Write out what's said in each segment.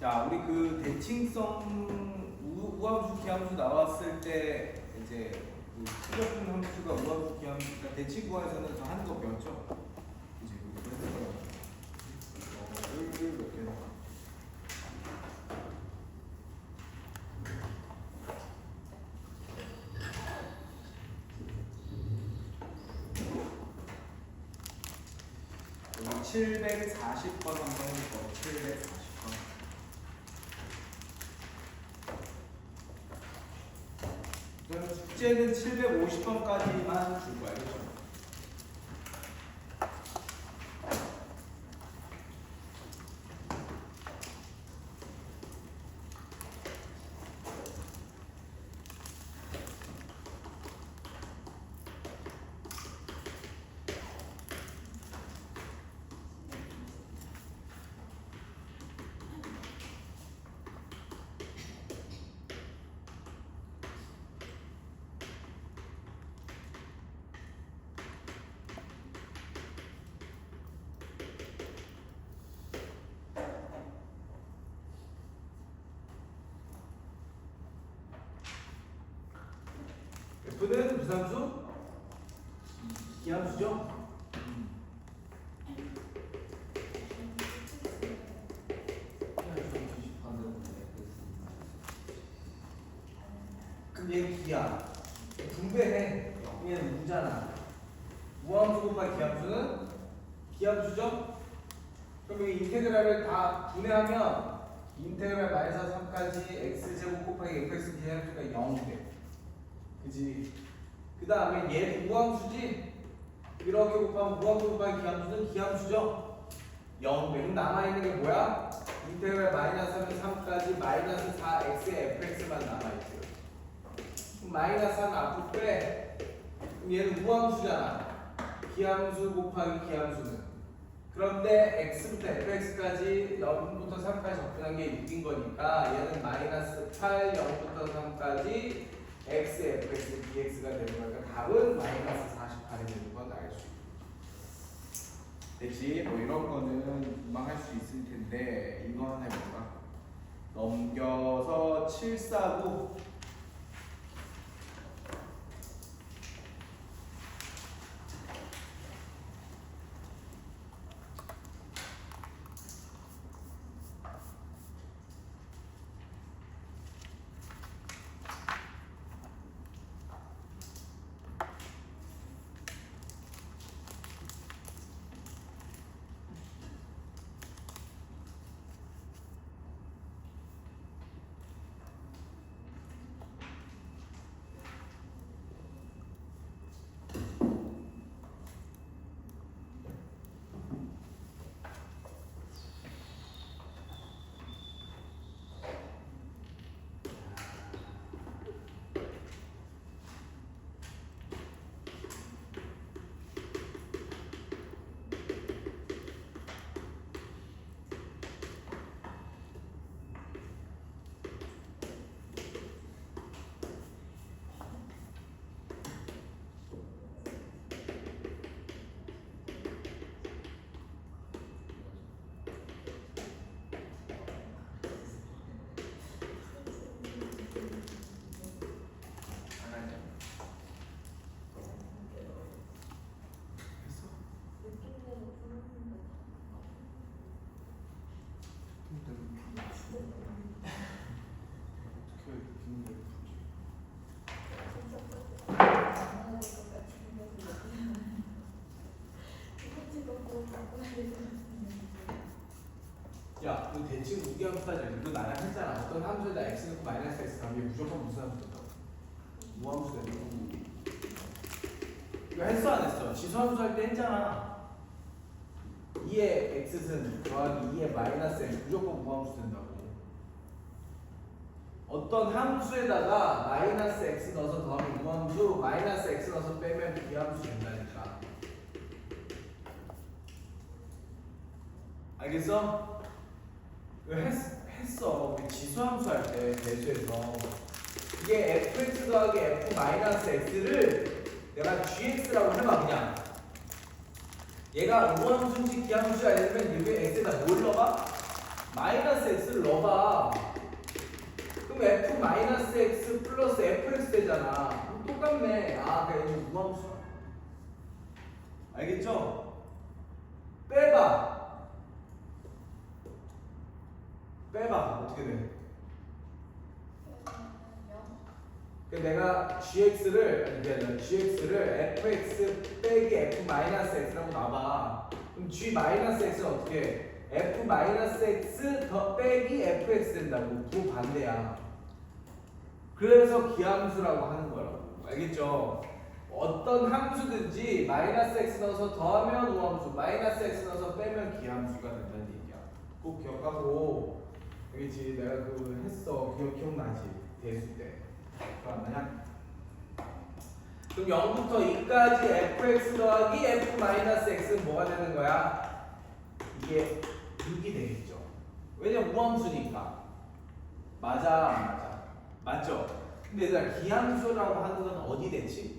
자, 우리 그 대칭성 우함수 기함수 나왔을 때 이제 그 수적분 함수가 우함수 기함수, 그러니까 대칭구에서는 저 하는 거 배웠죠? 이제 이렇게 여기 740번 한번 해볼까요? 740번. 숙제는 750번까지만 줄 거야, 그렇죠? F는 무상수? 기함수죠? 그럼 얘는 기야. 분배해. 얘는 무잖아. 무함수 곱하기 기함수는 기함수죠? 그럼 이 인테그랄을 다 분해하면 인테그랄 마이너스 3까지 x제곱 곱하기 fx 기함수가 0이 돼. 그지? 그 다음에 얘 무함수지? 이렇게 곱하면 무함수 곱하기 기함수는 기함수죠? 0배. 그럼 남아있는 게 뭐야? 인테그랄 마이너스 3까지 마이너스 4x의 fx만 남아있어요. 그럼 마이너스 3 앞으로 빼. 그럼 얘는 무함수잖아. 기함수 곱하기 기함수는. 그런데 x부터 fx까지 0부터 3까지 접근한 게 6인 거니까 얘는 마이너스 8, 0부터 3까지 x, fx, dx가 되는 거니까 답은 마이너스 48이 되는 건 알 수 있고. 됐지? 뭐 이런 거는 금방 할 수 있을 텐데 이거 하나 해볼까? 넘겨서 749 야, 너 대칭 무기함수까지 이거 나랑 했잖아. 어떤 함수에다 x 넣고 마이너스 x 가면 무조건 무슨 함수 된다고? 무함수 된다고. 이거 했어 안 했어? 지수함수 할 때 했잖아. 2의 x는 더하기 2의 마이너스 x 무조건 무함수 된다고. 어떤 함수에다가 마이너스 x 넣어서 더하면 무함수, 마이너스 x 넣어서 빼면 비함수 된다니까. 알겠어? 했어. 우리 지수함수 할 때 대수에서 이게 fx 더하기 f 마이너스 x를 내가 gx라고 해봐. 그냥 얘가 우함수인지 기함수인지 알려면 여기 x에다 뭘 넣어봐? 마이너스 x를 넣어봐. 그럼 f 마이너스 x 플러스 fx 되잖아. 그럼 똑같네. 아, 그래 이거 무함수야. 알겠죠? 빼봐. 빼봐. 어떻게 돼? 그러니까 내가 gx를 fx 빼기 f 마이너스 x라고 놔봐. 그럼 g 마이너스 x는 어떻게 해? f 마이너스 x 더 빼기 fx 된다고. 그 반대야. 그래서 기함수라고 하는 거라고. 알겠죠? 어떤 함수든지 마이너스 x 넣어서 더하면 우함수, 마이너스 x 넣어서 빼면 기함수가 된다는 얘기야. 꼭 기억하고. 알겠지? 내가 그거 했어. 기억나지? 대수 때. 그러면 그럼 0부터 2까지 fx 더하기 f 마이너스 x는 뭐가 되는 거야? 이게 6이 되겠죠. 왜냐면 우함수니까. 맞아, 안 맞아? 맞죠? 근데 얘들아 기함수라고 하는 건 어디 대칭?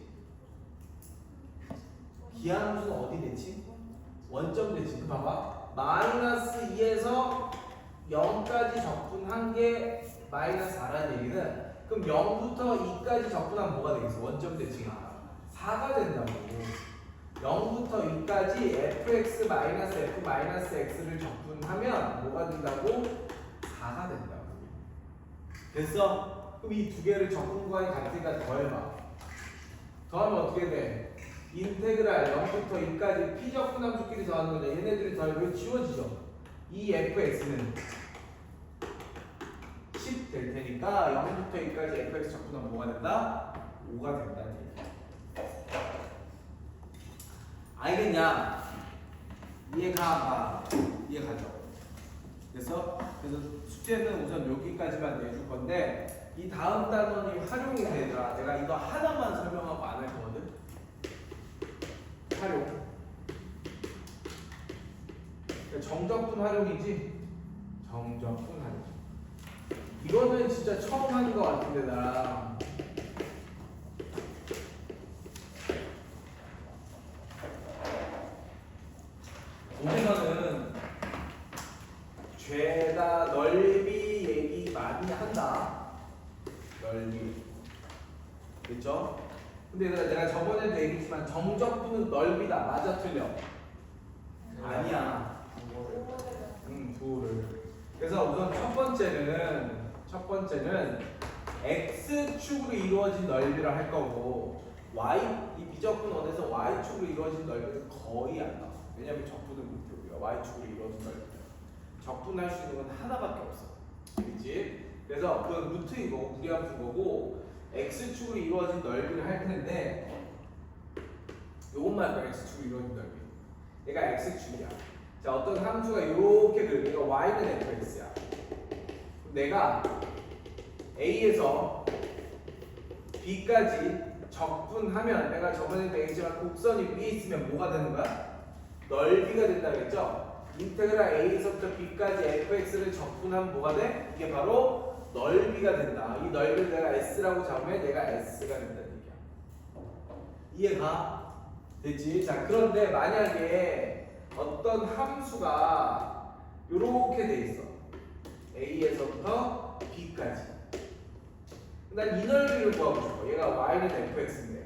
기함수는 어디 대칭? 원점 대칭. 봐봐. 마이너스 2에서 0까지 적분한 게 마이너스 4라는 얘기는 그럼 0부터 2까지 적분하면 뭐가 되겠어? 원점 대칭이 4가 된다고. 0부터 2까지 fx 마이너스 f 마이너스 x를 적분하면 뭐가 된다고? 4가 된다고. 됐어? 그럼 이 두 개를 적분과의 같으니까 더해봐. 더하면 어떻게 돼? 인테그랄 0부터 2까지 피적분 함수끼리 더하는 거죠. 얘네들이 더하면 지워지죠. 이 fx는 10 될 테니까 0부터 2까지 fx 적분하면 뭐가 된다? 5가 된다는 얘기야. 알겠냐? 이해가? 이해가죠? 그래서 숙제는 우선 여기까지만 내줄 건데 이 다음 단원이 활용이 되더라. 내가 이거 하나만 설명하고 안 할 거거든. 활용. 정적분 활용이지. 정적분 활용. 이거는 진짜 처음 하는 거 같은데 나. 우리는 죄다 넓이 얘기 많이 한다. 넓이. 그렇죠? 근데 내가 저번에도 얘기했지만 정적분은 넓이다. 맞아 틀려? 아니야. 부호를. 그래서 우선 첫 번째는 x축으로 이루어진 넓이를 할 거고 이 비적분 원에서 y축으로 이루어진 넓이는 거의 안 나와. 왜냐면 적분은 목표고요. y축으로 이루어진 넓이. 적분할 수 있는 건 하나밖에 없어. 그렇지? 그래서 그건 루트인 거고 무리함수인 거고 x축으로 이루어진 넓이를 할 텐데 요것만 더 x축으로 이루어진 넓이. 얘가 x축이야. 자, 어떤 함수가 이렇게 그래. 그러니까 y는 fx야. 내가 a에서 b까지 적분하면 내가 저번에도 얘기했지만 곡선이 위에 있으면 뭐가 되는 거야? 넓이가 된다 그랬죠? 인테그랄 a에서부터 b까지 fx를 적분하면 뭐가 돼? 이게 바로 넓이가 된다. 이 넓이를 내가 s라고 잡으면 얘가 s가 된다는 얘기야. 이해가? 됐지? 자, 그런데 만약에 어떤 함수가 이렇게 돼 있어. a에서부터 b까지. 난 이 넓이를 구하고 싶어. 얘가 y는 fx인데.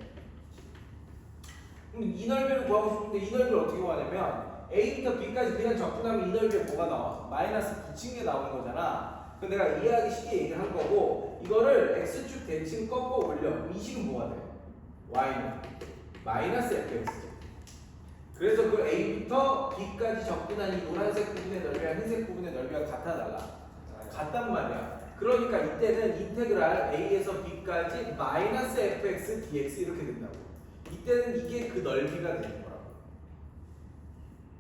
그럼 이 넓이를 구하고 싶은데 이 넓이를 어떻게 구하냐면 a부터 b까지 그냥 적분하면 이 넓이에 뭐가 나와? 마이너스 붙인 게 나오는 거잖아. 그럼 내가 이해하기 쉽게 얘기를 한 거고 이거를 x축 대칭 꺾어 올려. 이 식은 뭐가 돼? y는 마이너스 fx. 그래서 그 a부터 b까지 적분한 이 노란색 부분의 넓이랑 흰색 부분의 넓이가 같아 달라? 같단 말이야. 그러니까 이때는 인테그랄 a에서 b까지 마이너스 fx dx 이렇게 된다고. 이때는 이게 그 넓이가 되는 거라고.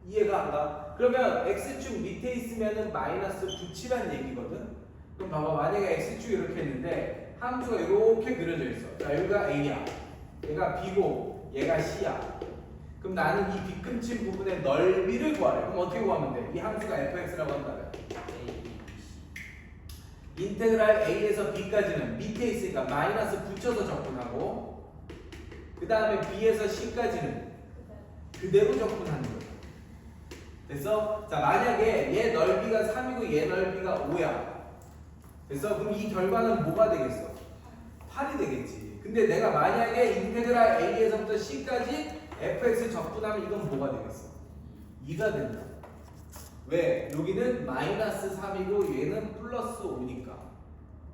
이해가 안 가? 그러면 x축 밑에 있으면은 마이너스 붙이란 얘기거든. 그럼 봐봐. 만약에 x축이 이렇게 있는데 함수가 이렇게 그려져 있어. 자, 여기가 a야. 얘가 b고 얘가 c야. 그럼 나는 이 빗금친 부분의 넓이를 구하래. 그럼 어떻게 구하면 돼? 이 함수가 fx라고 한다면 인테그랄 a에서 b까지는 밑에 있으니까 마이너스 붙여서 적분하고 그 다음에 b에서 c까지는 그대로 적분하는 거야. 됐어? 자, 만약에 얘 넓이가 3이고 얘 넓이가 5야. 됐어? 그럼 이 결과는 뭐가 되겠어? 8이 되겠지. 근데 내가 만약에 인테그랄 a에서부터 c까지 fx 적분하면 이건 뭐가 되겠어? 2가 된다. 왜? 여기는 마이너스 3이고 얘는 플러스 5니까.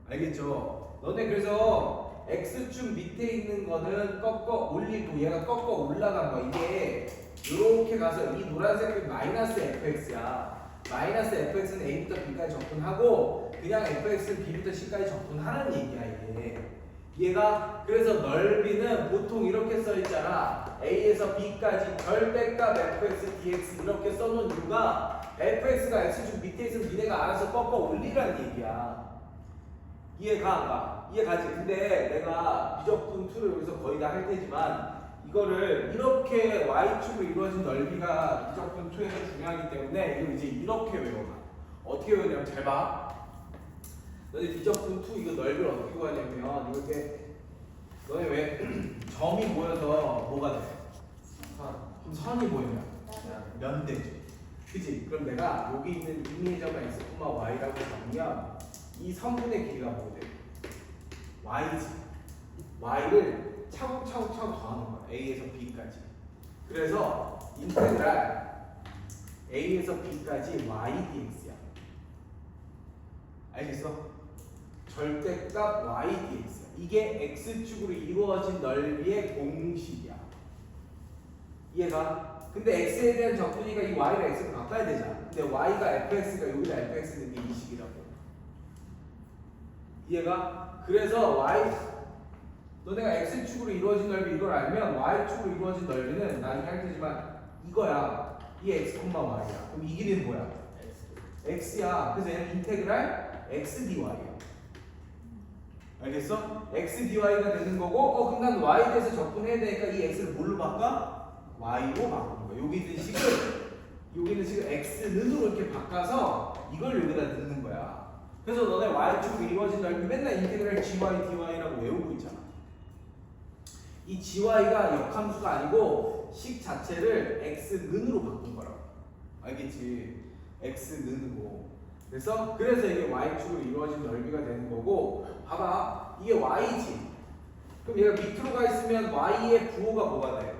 알겠죠? 너네 그래서 x축 밑에 있는 거는 꺾어 올리고 얘가 꺾어 올라간 거. 이게 이렇게 가서 이 노란색이 마이너스 fx야. 마이너스 fx는 a부터 b까지 적분하고 그냥 fx는 b부터 c까지 적분하는 얘기야 이게. 얘가 그래서 넓이는 보통 이렇게 써 있잖아. a에서 b까지 절대값 fx dx 이렇게 써놓은 이유가 fx가 x축 밑에 있으면 니네가 알아서 꺾어 올리라는 얘기야. 이해가 안 가? 이해가지? 근데 내가 미적분 2를 여기서 거의 다 할 테지만 이거를 이렇게 y축으로 이루어진 넓이가 미적분 2에서 중요하기 때문에 이걸 이제 이렇게 외워놔. 어떻게 외우냐면 잘 봐. 너네 미적분 2 이거 넓이를 어떻게 구하냐면 이렇게 너네 왜 점이 모여서 뭐가 돼? 그럼 선이 보이면 면되지. 그지? 그럼 내가 여기 있는 이미지점의 x, y라고 잡으면 이 선분의 길이가 뭐 돼? y지. y를 차곡차곡 더하는 거야. a에서 b까지. 그래서 인테그랄 a에서 b까지 y dx야. 알겠어? 절대값 y dx야. 이게 x축으로 이루어진 넓이의 공식이야. 이해가? 근데 x에 대한 적분이니까 이 y가 x로 바꿔야 되잖아. 근데 y가 fx가 여기다 fx는 게 이 식이라고. 이해가? 그래서 y 너네가 x축으로 이루어진 넓이 이걸 알면 y축으로 이루어진 넓이는 나중에 할 테지만 이거야. 이 x, y야. 그럼 이 길이는 뭐야? x야. 그래서 얘는 인테그랄 x dy야. 알겠어? x dy가 되는 거고 그럼 난 y에 대해서 적분해야 되니까 이 x를 뭘로 바꿔? y로 바꾸는 거야. 여기 있는 식을 x는으로 이렇게 바꿔서 이걸 여기다 넣는 거야. 그래서 너네 y축으로 이루어진 넓이 맨날 인테그랄 gy dy라고 외우고 있잖아. 이 gy가 역함수가 아니고 식 자체를 x는으로 바꾼 거라고. 알겠지? x는으로. 그래서 이게 y축으로 이루어진 넓이가 되는 거고 봐봐. 이게 y지. 그럼 얘가 밑으로 가 있으면 y의 부호가 뭐가 돼?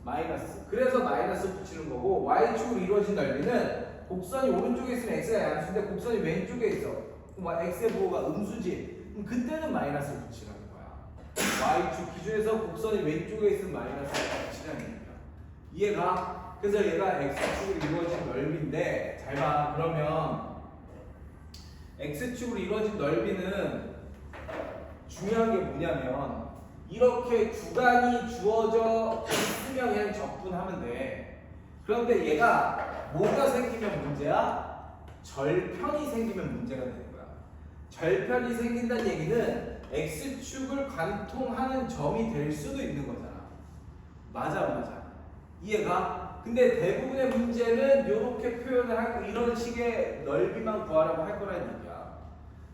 마이너스. 그래서 마이너스 붙이는 거고 y축으로 이루어진 넓이는 곡선이 오른쪽에 있으면 x가 양수인데 곡선이 왼쪽에 있어. 그럼 x의 부호가 음수지. 그럼 그때는 마이너스를 붙이라는 거야. y축 기준에서 곡선이 왼쪽에 있으면 마이너스를 붙이라는 얘기야. 이해가? 그래서 얘가 x축으로 이루어진 넓이인데 잘 봐. 그러면 x축으로 이루어진 넓이는 중요한 게 뭐냐면 이렇게 구간이 주어져 있으면 그냥 적분하면 돼. 그런데 얘가 뭐가 생기면 문제야? 절편이 생기면 문제가 되는 거야. 절편이 생긴다는 얘기는 x축을 관통하는 점이 될 수도 있는 거잖아. 맞아. 이해가? 근데 대부분의 문제는 이렇게 표현을 하고 이런 식의 넓이만 구하라고 할 거라는 얘기야.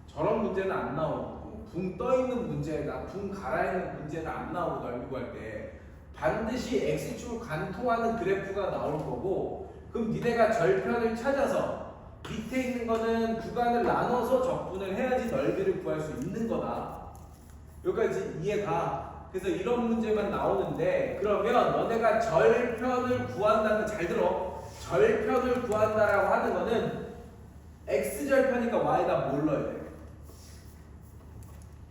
저런 문제는 안 나오고 붕 떠있는 문제나 붕 갈아있는 문제는 안 나오고 넓이 구할 때 반드시 x축을 관통하는 그래프가 나올 거고 그럼 니네가 절편을 찾아서 밑에 있는 거는 구간을 나눠서 적분을 해야지 넓이를 구할 수 있는 거다. 여기까지 이해가? 그래서 이런 문제만 나오는데 그러면 너네가 절편을 구한다는 잘 들어. 절편을 구한다라고 하는 거는 x절편이니까 y에다 뭘 넣어야 돼?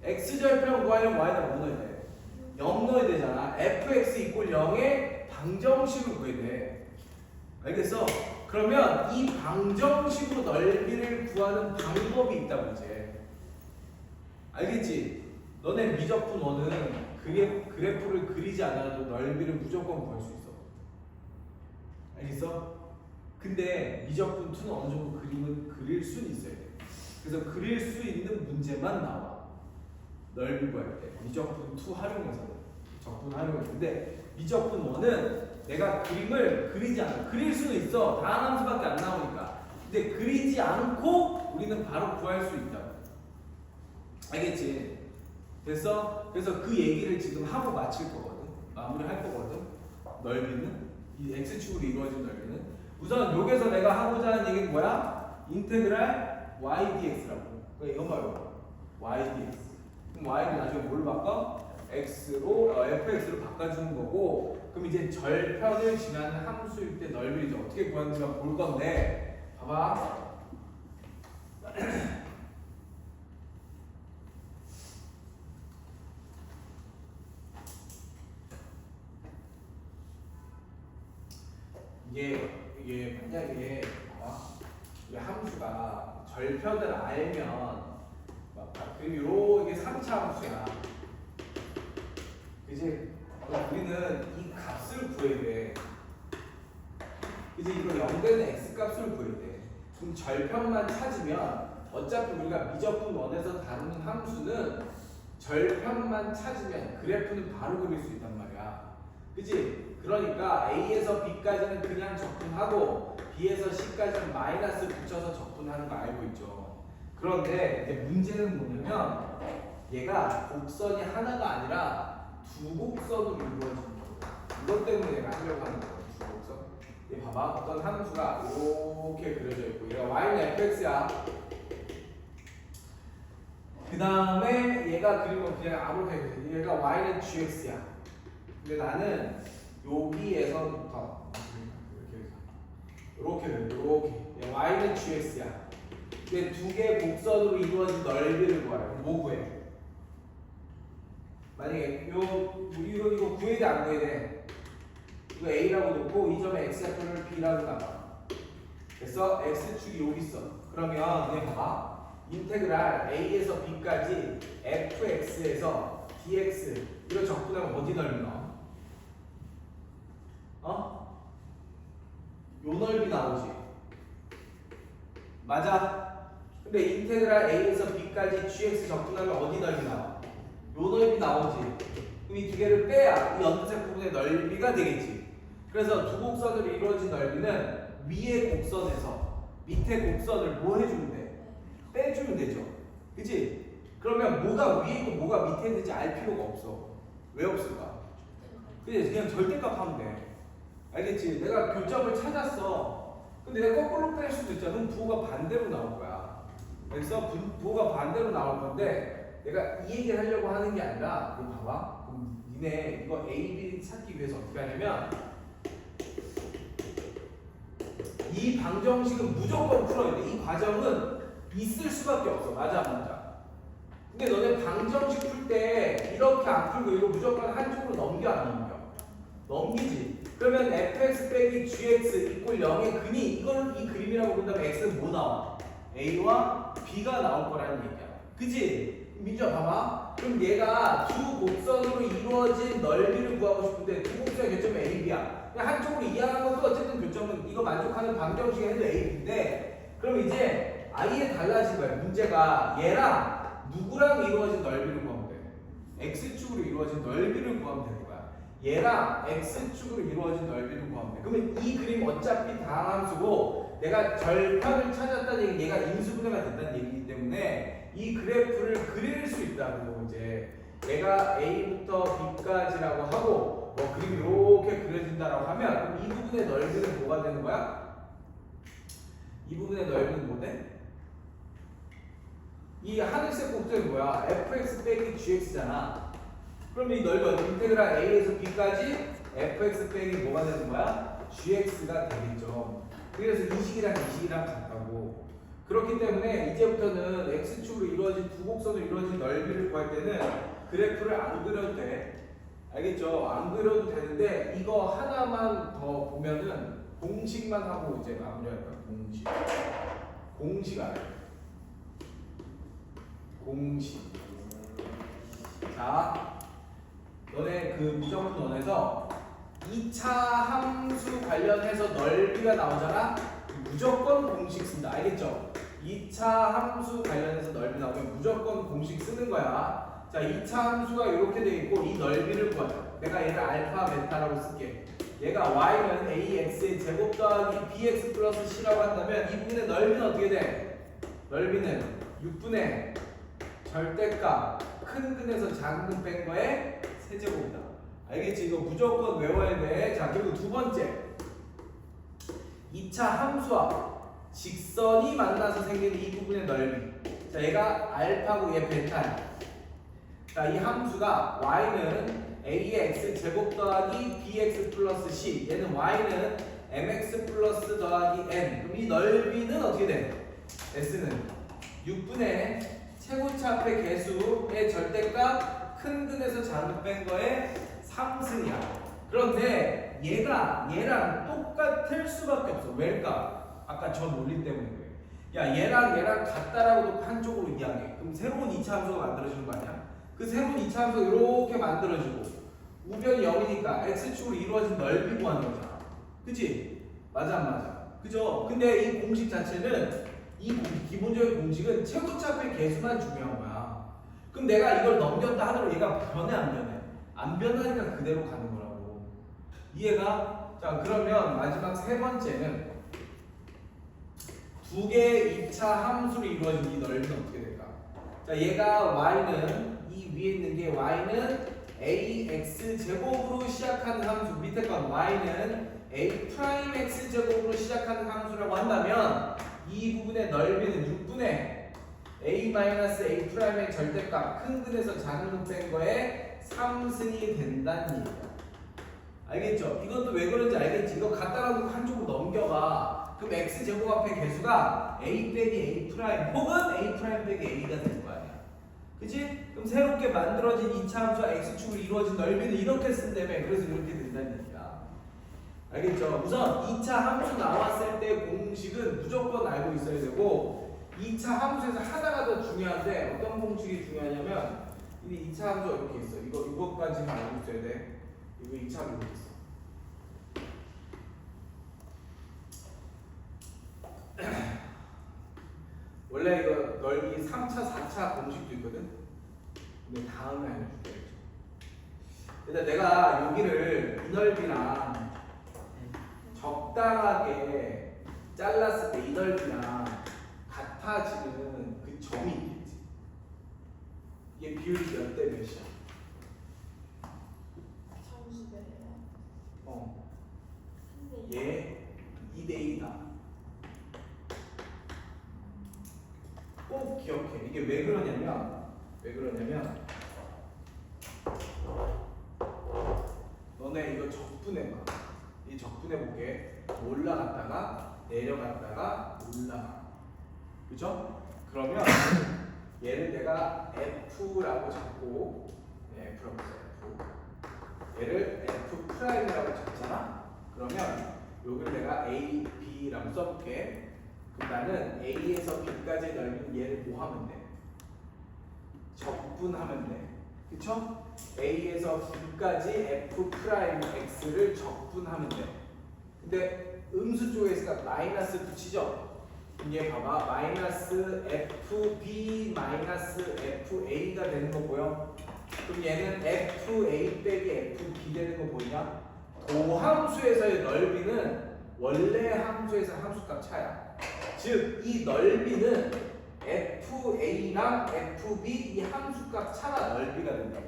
x절편 구하려면 y에다 뭐 넣어야 돼? 0 넣어야 되잖아. fx 이꼴 0의 방정식을 구해야 돼. 알겠어? 그러면 이 방정식으로 넓이를 구하는 방법이 있다고 이제. 알겠지? 너네 미적분 1은 그래프를 그리지 않아도 넓이를 무조건 구할 수 있어. 알겠어? 근데 미적분 2는 어느 정도 그림을 그릴 수는 있어야 돼. 그래서 그릴 수 있는 문제만 나와. 넓이 구할 때 미적분 2 활용해서 적분 활용했는데 미적분 1은 내가 그림을 그리지 않아. 그릴 수는 있어. 다항 함수밖에 안 나오니까. 근데 그리지 않고 우리는 바로 구할 수 있다. 알겠지? 됐어? 그래서 그 얘기를 지금 하고 마칠 거거든. 마무리할 거거든. 넓이는 이 x축으로 이루어진 넓이는 우선 여기서 내가 하고자 하는 얘기는 뭐야? 인테그랄 y dx라고. 그러니까 이거 봐요. y dx. 그럼 y를 나중에 뭘로 바꿔? x로 fx로 바꿔주는 거고. 그럼 이제 절편을 지나는 함수일 때 넓이를 이제 어떻게 구하는지만 볼 건데, 봐봐. 이게 만약에 봐봐. 이 함수가 절편을 알면 그리고 이게 3차 함수야. 그지? 우리는 이 값을 구해야 돼. 그지? 이거 0 되는 x 값을 구해야 돼. 그럼 절편만 찾으면 어차피 우리가 미적분 원에서 다루는 함수는 절편만 찾으면 그래프는 바로 그릴 수 있단 말이야. 그지? 그러니까 A에서 B까지는 그냥 적분하고 B에서 C까지는 마이너스 붙여서 적분하는 거 알고 있죠. 그런데 이제 문제는 뭐냐면 얘가 곡선이 하나가 아니라 두 곡선으로 이루어진 거. 이것 때문에 내가 하려고 하는 거야. 두 곡선. 얘 봐봐. 어떤 함수가 이렇게 그려져 있고 얘가 y는 fx야. 그 다음에 얘가 그리고 그냥 아무렇게 얘가 y는 gx야. 근데 나는 여기에서부터 이렇게 y는 gx야. 근데 두 개의 곡선으로 이루어진 넓이를 구하래. 뭐 구해? 만약에 이거 구해야 돼, 안 구해야 돼? 이거 a라고 놓고 이 점의 x좌표를 b라고 나가. 그래서 x축이 여기 있어. 그러면 그냥 봐봐. 인테그랄 a에서 b까지 fx에서 dx 이거 적분하면 어디 넓이 나와? 요 넓이 나오지. 맞아. 근데 인테그랄 a에서 b까지 gx 적분하면 어디 넓이 나와? 요 넓이 나오지. 그럼 이 두 개를 빼야 이 연두색 부분의 넓이가 되겠지. 그래서 두 곡선으로 이루어진 넓이는 위의 곡선에서 밑에 곡선을 뭐 해주면 돼? 빼주면 되죠. 그치? 그러면 뭐가 위이고 뭐가 밑에 있는지 알 필요가 없어. 왜 없을까? 그냥 절대값 하면 돼. 알겠지? 내가 교점을 찾았어. 근데 내가 거꾸로 뺄 수도 있잖아. 그럼 부호가 반대로 나올 거야. 그래서 부호가 반대로 나올 건데 내가 이 얘기를 하려고 하는 게 아니라 이거 봐봐. 그럼 니네 이거 A, B 찾기 위해서 어떻게 하냐면 이 방정식은 무조건 풀어야 돼. 이 과정은 있을 수밖에 없어. 맞아, 맞아. 근데 너네 방정식 풀 때 이렇게 안 풀고 이거 무조건 한쪽으로 넘겨, 안 넘겨? 넘기지. 그러면 fx 빼기 gx 이꼴 0의 근이 이걸 이 그림이라고 본다면 x는 뭐 나와? a와 b가 나올 거라는 얘기야. 그치? 민주야 봐봐. 그럼 얘가 두 곡선으로 이루어진 넓이를 구하고 싶은데 두 곡선의 교점은 a, b야. 한쪽으로 이해하는 것도 어쨌든 교점은 이거 만족하는 방정식에 해도 a, b인데 그럼 이제 아예 달라진 거야. 문제가 얘랑 누구랑 이루어진 넓이를 구하면 돼? x축으로 이루어진 넓이를 구하면 되는 거야. 얘랑 x축으로 이루어진 넓이를 구하면 돼. 그러면 이 그림 어차피 다함수고 내가 절편을 찾았다는 얘기, 얘가 인수분해가 된다는 얘기이기 때문에 이 그래프를 그릴 수 있다고. 이제 얘가 a부터 b까지라고 하고 뭐 그림이 이렇게 그려진다라고 하면 그럼 이 부분의 넓이는 뭐가 되는 거야? 이 부분의 넓이는 뭐 돼? 이 하늘색 곡선이 뭐야? fx 빼기 gx잖아. 그럼 이 넓이 인테그랄 a에서 b까지 fx 빼기 뭐가 되는 거야? gx가 되겠죠. 그래서 이 식이랑 이 식이랑 같다고. 그렇기 때문에 이제부터는 x축으로 이루어진 두 곡선으로 이루어진 넓이를 구할 때는 그래프를 안 그려도 돼. 알겠죠? 안 그려도 되는데 이거 하나만 더 보면은 공식만 하고 이제 마무리할 거야. 공식 알아요. 공식. 자, 너네 그 미적분 원에서 2차 함수 관련해서 넓이가 나오잖아? 무조건 공식 쓴다. 알겠죠? 2차 함수 관련해서 넓이 나오면 무조건 공식 쓰는 거야. 자, 2차 함수가 이렇게 돼 있고 이 넓이를 구하자. 내가 얘를 알파, 베타라고 쓸게. 얘가 y는 ax의 제곱 더하기 bx 플러스 c라고 한다면 이 부분의 넓이는 어떻게 돼? 넓이는 6분의 절대값 큰 근에서 작은 근 뺀 거에 세제곱이다. 알겠지? 이거 무조건 외워야 돼. 자, 그리고 두 번째. 2차 함수와 직선이 만나서 생기는 이 부분의 넓이. 자, 얘가 알파고 얘 베타야. 자, 이 함수가 y는 a의 x 제곱 더하기 bx 플러스 c. 얘는 y는 mx 플러스 더하기 n. 그럼 이 넓이는 어떻게 돼? s는 6분의 최고차합의 개수의 절대값 큰 근에서 작은 뺀 거에 3승이야. 그런데 얘가 얘랑 똑같을 수밖에 없어. 왜일까? 아까 저 논리 때문에 그래. 야, 얘랑 같다라고 놓고 한쪽으로 이야기해. 그럼 새로운 2차 함수가 만들어지는 거 아니야? 그 새로운 2차 함수가 이렇게 만들어지고 우변이 0이니까 x축으로 이루어진 넓이 구하는 거잖아. 그치? 맞아 안 맞아? 그죠? 근데 이 공식 자체는 기본적인 공식은 최고차합의 개수만 중요한 거야. 그럼 내가 이걸 넘겼다 하더라도 얘가 변해 안 변해? 안 변하니까 그대로 가는 거라고. 이해가? 자, 그러면 마지막 세 번째는 두 개의 2차 함수로 이루어진 이 넓이는 어떻게 될까? 자, 얘가 y는 이 위에 있는 게 y는 ax 제곱으로 시작하는 함수, 밑에 건 y는 a 프라임 x 제곱으로 시작하는 함수라고 한다면 이 부분의 넓이는 6분의 a 마이너스 a 프라임의 절대값 큰 근에서 작은 근 뺀 거에 3승이 된다는 얘기야. 알겠죠? 이것도 왜 그런지 알겠지? 이거 갖다가 놓고 한쪽으로 넘겨가. 그럼 x 제곱 앞에 개수가 a 빼기 a 프라임 혹은 a 프라임 빼기 a가 되는 거 아니야? 그치? 그럼 새롭게 만들어진 2차 함수와 x축으로 이루어진 넓이는 이렇게 쓴다며. 그래서 이렇게 된다는 얘기야. 알겠죠? 우선 2차 함수 나왔을 때 공식은 무조건 알고 있어야 되고 2차 함수에서 하나가 더 중요한데 어떤 공식이 중요하냐면 이 2차 함수가 이렇게 있어. 이것까지만 알고 있어야 돼. 이거 2차 함수 이렇게 있어. 원래 이거 넓이 3차, 4차 공식도 있거든? 근데 다음에 알려줄게. 일단 내가 여기를 이 넓이랑 적당하게 잘랐을 때 이 넓이랑 같아지는 그 점이 있겠지. 이게 비율이 몇 대 몇이야? 얘 2대 2다. 꼭 기억해. 이게 왜 그러냐면 너네 이거 적분해봐. 이 적분해볼게. 올라갔다가 내려갔다가 올라가. 그죠? 그러면 얘를 내가 F라고 잡고 F라고 써. F. 얘를 F 프라임이라고 잡잖아. 그러면 여기를 내가 A, B라고 써볼게. 그럼 나는 A에서 B까지 넓은 얘를 뭐 하면 돼? 적분하면 돼. 그쵸? A에서 B까지 F 프라임 X를 적분하면 돼. 근데 음수 쪽에서 마이너스 붙이죠? 얘 봐봐. 마이너스 FB 마이너스 FA가 되는 거 보여? 그럼 얘는 FA 빼기 FB 되는 거 보이냐? 도함수에서의 넓이는 원래 함수에서 함수값 차야. 즉, 이 넓이는 FA랑 FB 이 함수값 차가 넓이가 된다고.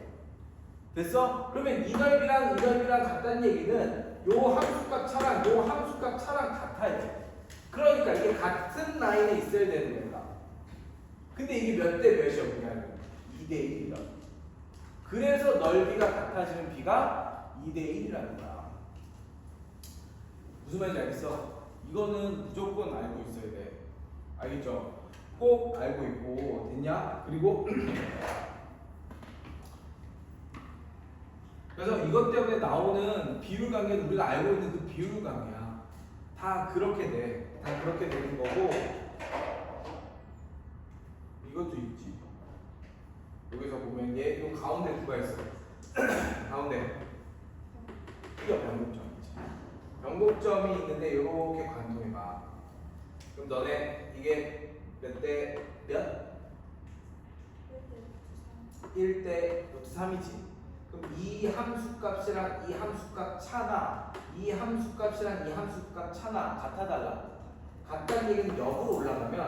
됐어? 그러면 이 넓이랑 같다는 얘기는 요 함수값 차랑 요 함수값 차랑 같아야 돼. 그러니까 이게 같은 라인에 있어야 되는 거야. 근데 이게 몇 대 몇이야? 그냥 2대 1이라고. 그래서 넓이가 같아지는 B가 2대 1이라는 거야. 무슨 말인지 알겠어? 이거는 무조건 알고 있어야 돼. 알겠죠? 꼭 알고 있고. 됐냐? 그리고 그래서 이것 때문에 나오는 비율 관계는 우리가 알고 있는 그 비율 관계야. 다 그렇게 돼. 다 그렇게 되는 거고. 이것도 있지. 여기서 보면 얘 이 가운데 누가 있어? 가운데 이게 변곡점이지. 변곡점이 있는데 이렇게 관통해봐. 그럼 너네 이게 몇 대 몇? 1대 3이지. 그럼 이 함수값이랑 이 함수값 차나 이 함수값이랑 이 함수값 차나 같아 달라? 같다는 얘기는 역으로 올라가면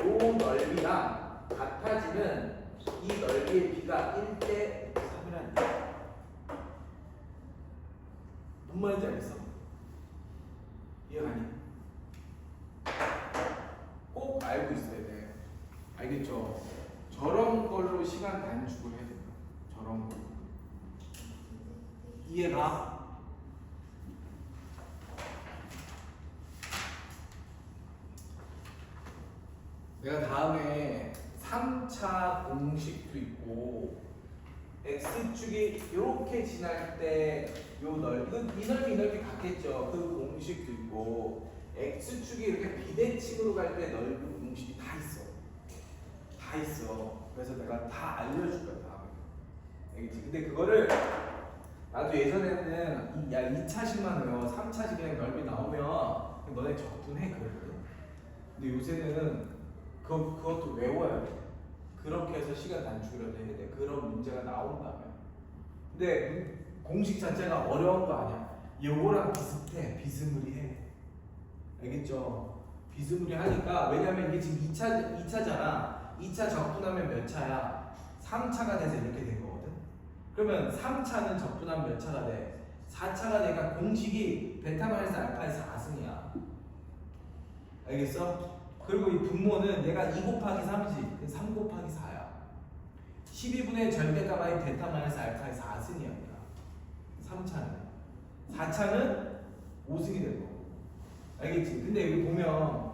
요 넓이랑 같아지는 이 넓이의 B가 1대 3이라는 얘기야. 뭔 말인지 알겠어? 이해가니? 꼭 알고 있어야 돼. 알겠죠? 저런 걸로 시간 단축을 해야 된다. 저런 거. 이해가? 내가 다음에 3차 공식도 있고 x축이 이렇게 지날 때 요 넓이, 이 넓이 이 넓이 같겠죠. 그 공식도 있고 x축이 이렇게 비대칭으로 갈 때 넓이 공식이 다 있어. 다 있어. 그래서 내가 다 알려줄 거야 다음에. 알겠지? 근데 그거를 나도 예전에는 야 2차식만 외워 3차식 그냥 넓이 나오면 너네 적분해 그랬거든. 근데 요새는 그것도 외워야 돼. 그렇게 해서 시간 단축을 해야 돼. 그런 문제가 나온다면. 근데 공식 자체가 어려운 거 아니야. 요거랑 비슷해. 비스무리해. 알겠죠? 비스무리하니까 왜냐면 이게 지금 2차잖아. 2차 적분하면 몇 차야? 3차가 돼서 이렇게 된 거거든. 그러면 3차는 적분하면 몇 차가 돼? 4차가 되니까 공식이 베타-알파의 4승이야. 알겠어? 그리고 이 분모는 얘가 2 곱하기 3이지 3 곱하기 4야 12분의 절대값이 베타-알파의 4승이야 3차는 4차는 5승이 될 거고 알겠지? 근데 여기 보면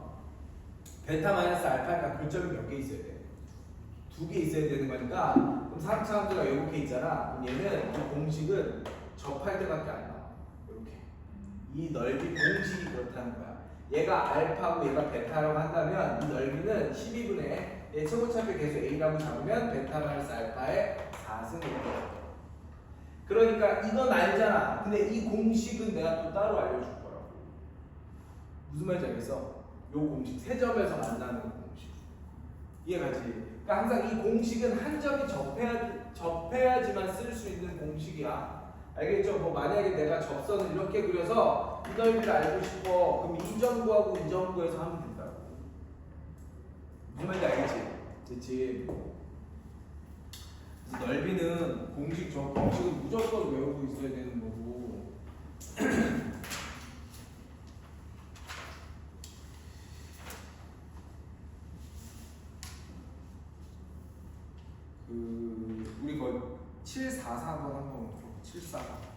베타-알파가 교점이 몇 개 있어야 돼? 2개 있어야 되는 거니까 그럼 3차 함수가 이렇게 있잖아 그럼 얘는 이 공식은 접할 때밖에 안 나와 이렇게 이 넓이 공식이 그렇다는 거야 얘가 알파고 얘가 베타라고 한다면 이 넓이는 12분의 얘 최고차표 계수 a라고 잡으면 베타-알파의 4승이에요. 그러니까 이건 알잖아. 근데 이 공식은 내가 또 따로 알려줄 거라고. 무슨 말인지 알겠어? 요 공식 세 점에서 만나는 공식. 이해가지? 그러니까 항상 이 공식은 한 점이 접해야지만 쓸 수 있는 공식이야. 알겠죠? 뭐 만약에 내가 접선을 이렇게 그려서 이 넓이를 알고 싶어. 그럼 이 점 구하고 이 점 구해서 하면 된다고. 무슨 말인지 알겠지? 그치? 그래서 넓이는 공식은 무조건 외우고 있어야 되는 거고. 우리 거 744번 한번 줘. 744.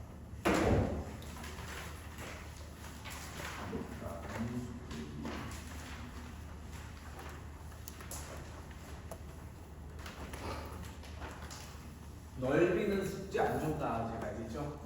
넓이는 숙제 안 줬다 제가 알겠죠?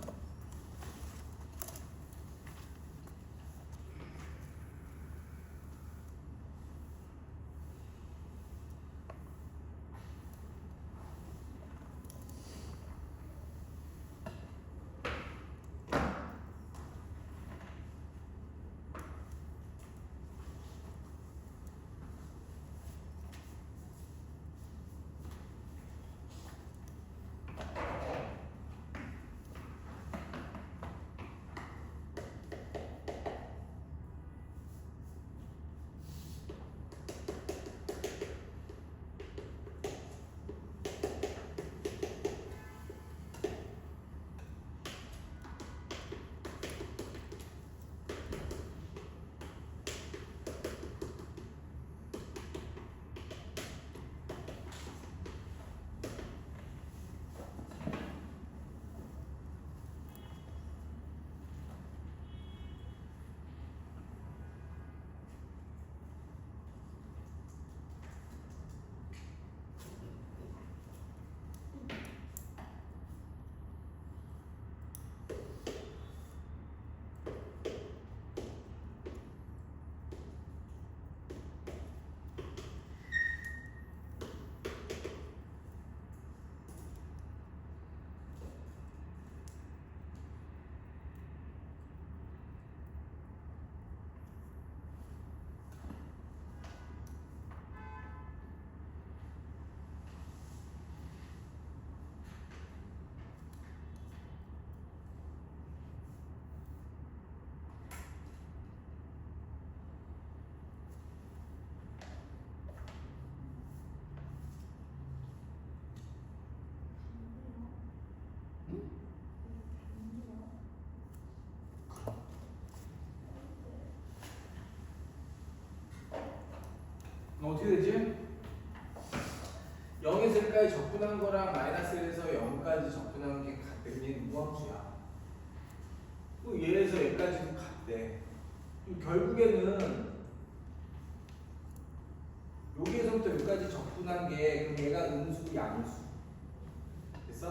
0에서 1까지 접근한 거랑 마이너스 1에서 0까지 접근한 게 같대. 그냥 무함수야. 또 얘에서 얘까지도 같대. 결국에는 여기에서부터 여기까지 접근한 게 그럼 얘가 음수, 양수. 됐어?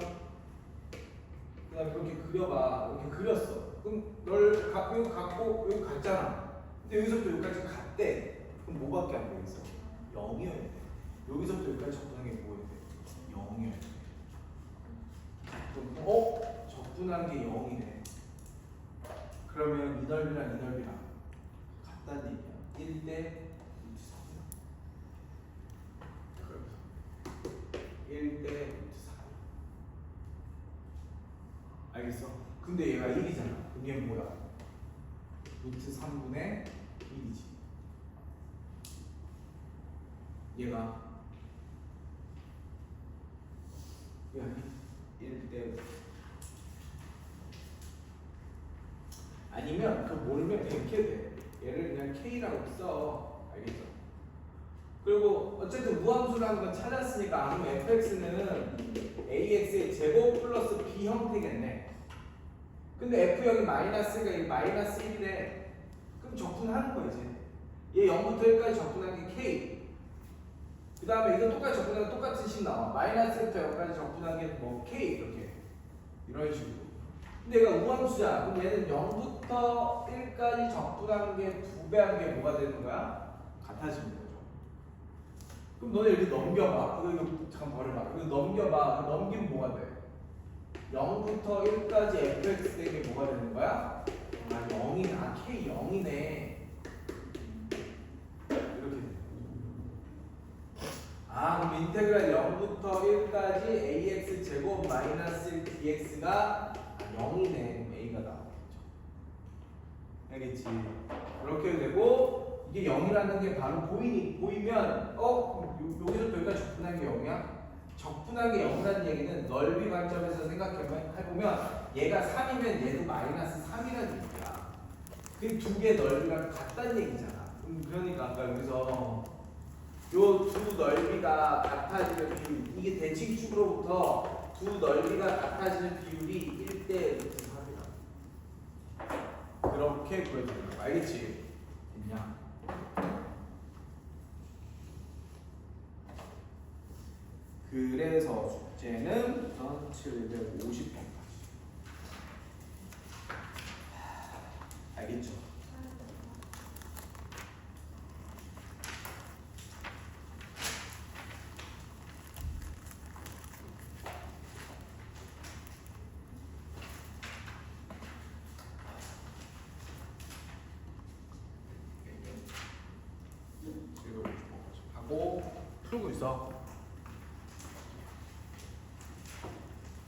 그다음에 그렇게 그려봐. 이렇게 그렸어. 그럼 널 여기 갖고 여기 갔잖아. 근데 여기서부터 여기까지 갔대. 그럼 뭐밖에 안 되겠어? 0이어야 돼. 여기서부터 여기까지 접근한 게 뭐여야 돼? 0이어야 돼. 그럼 접근한 게 0이네. 그러면 이 넓이랑 이 넓이랑 같다는 얘기야. 1대 1대 루트 4. 알겠어? 근데 얘가 1이잖아. 그럼 얘 뭐야? 루트 3분의 1이지. 얘가 1대 아니면 그 모르면 이렇게 돼. 얘를 그냥 K라고 써. 알겠죠? 그리고 어쨌든 무함수라는 건 찾았으니까 그럼 fx는 ax의 제곱 플러스 b 형태겠네. 근데 f 여기 마이너스가 이 마이너스 1이래. 그럼 접근하는 거 이제. 얘 0부터 1까지 접근한 게 k. 그 다음에 이거 똑같이 접근하면 똑같은 식 나와. 마이너스 1부터 0까지 접근한 게 뭐 k 이렇게. 이런 식으로. 근데 얘가 우함수야. 그럼 얘는 0부터 1까지 접근한 게 2배한 게 뭐가 되는 거야? 같아지는 거죠. 그럼 너네 이렇게 넘겨봐. 이거 잠깐 버려봐. 이거 넘겨봐. 넘기면 뭐가 돼? 0부터 1까지 fx 되게 뭐가 되는 거야? 아 0이네. 아 k 0이네. 이렇게 돼. 아 그럼 인테그랄 0부터 1까지 ax 제곱 마이너스 1 dx가 0이네. 그럼 a가 나오겠죠. 알겠지? 이렇게 되고 이게 0이라는 게 바로 보이면 여기서 여기까지 접근한 게 0이야? 접근한 게 0이라는 얘기는 넓이 관점에서 생각해보면 얘가 3이면 얘도 마이너스 3이라는 얘기야. 그 두 개 넓이가 같다는 얘기잖아. 그러니까 아까 여기서 요 두 넓이가 같아지는 비율, 이게 대칭축으로부터 두 넓이가 같아지는 비율이 1대 루트 3이다. 그렇게 보여주는 거 알겠지? 됐냐? 그래서 숙제는 750번까지. 알겠죠? 하고 풀고 있어.